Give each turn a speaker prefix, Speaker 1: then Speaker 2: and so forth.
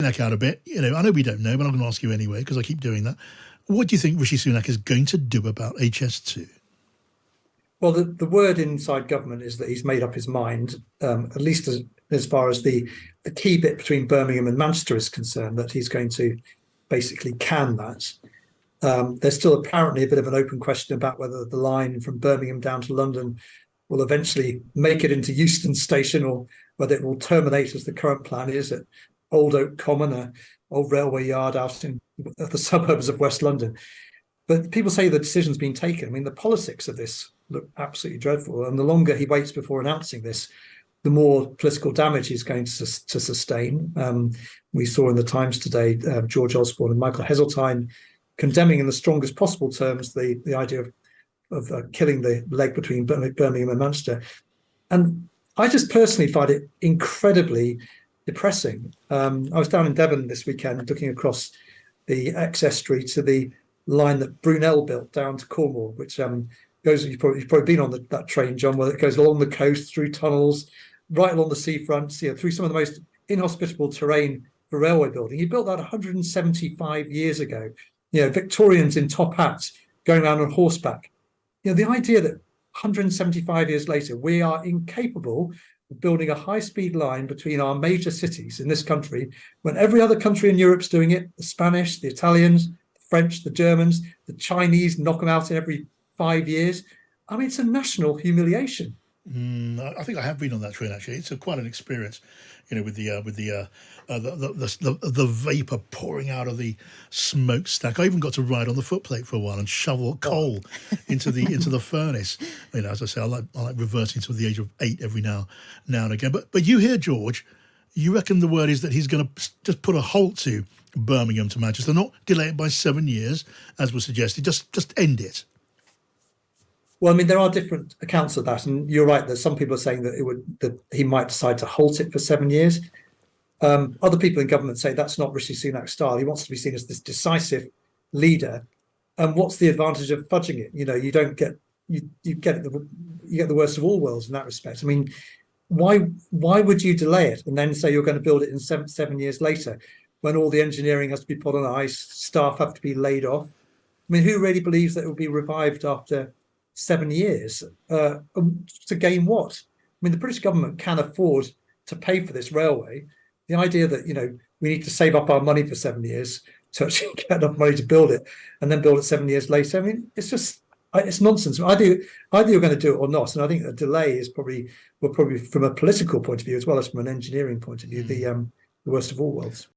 Speaker 1: Sunak out a bit. I know we don't know, but I'm going to ask you anyway because I keep doing that. What do you think Rishi Sunak is going to do about HS2?
Speaker 2: Well, the word inside government is that he's made up his mind, at least as far as the key bit between Birmingham and Manchester is concerned, that he's going to basically can that. There's still apparently a bit of an open question about whether the line from Birmingham down to London will eventually make it into Euston Station or whether it will terminate, as the current plan is, at Old Oak Common, an old railway yard out in the suburbs of West London. But people say the decision's been taken. I mean, the politics of this look absolutely dreadful. And the longer he waits before announcing this, the more political damage he's going to sustain. We saw in the Times today, George Osborne and Michael Heseltine condemning in the strongest possible terms the idea of killing the leg between Birmingham and Manchester. And I just personally find it incredibly depressing. I was down in Devon this weekend looking across the HS2 to the line that Brunel built down to Cornwall, which goes, you've probably been on that train, John, where it goes along the coast, through tunnels, right along the seafront, through some of the most inhospitable terrain for railway building. He built that 175 years ago. Victorians in top hats going around on horseback. The idea that 175 years later, we are incapable of building a high-speed line between our major cities in this country, when every other country in Europe's doing it, the Spanish, the Italians, the French, the Germans, the Chinese knock them out in every 5 years. I mean, it's a national humiliation.
Speaker 1: I think I have been on that train actually. It's quite an experience, with the vapor pouring out of the smokestack. I even got to ride on the footplate for a while and shovel coal into the furnace. As I say, I like reverting to the age of 8 every now and again. But you hear, George, you reckon the word is that he's going to just put a halt to Birmingham to Manchester, not delay it by 7 years, as was suggested. Just end it.
Speaker 2: Well, I mean, there are different accounts of that, and you're right that some people are saying that he might decide to halt it for 7 years. Other people in government say that's not Rishi Sunak's style. He wants to be seen as this decisive leader. And what's the advantage of fudging it? You don't get you get the worst of all worlds in that respect. I mean, why would you delay it and then say you're going to build it in seven years later, when all the engineering has to be put on ice, staff have to be laid off? I mean, who really believes that it will be revived after 7 years? To gain what? I mean, the British government can afford to pay for this railway. The idea that we need to save up our money for 7 years to actually get enough money to build it and then build it 7 years later, I mean, it's nonsense. Either you're going to do it or not. And I think a delay is probably from a political point of view as well as from an engineering point of view the worst of all worlds.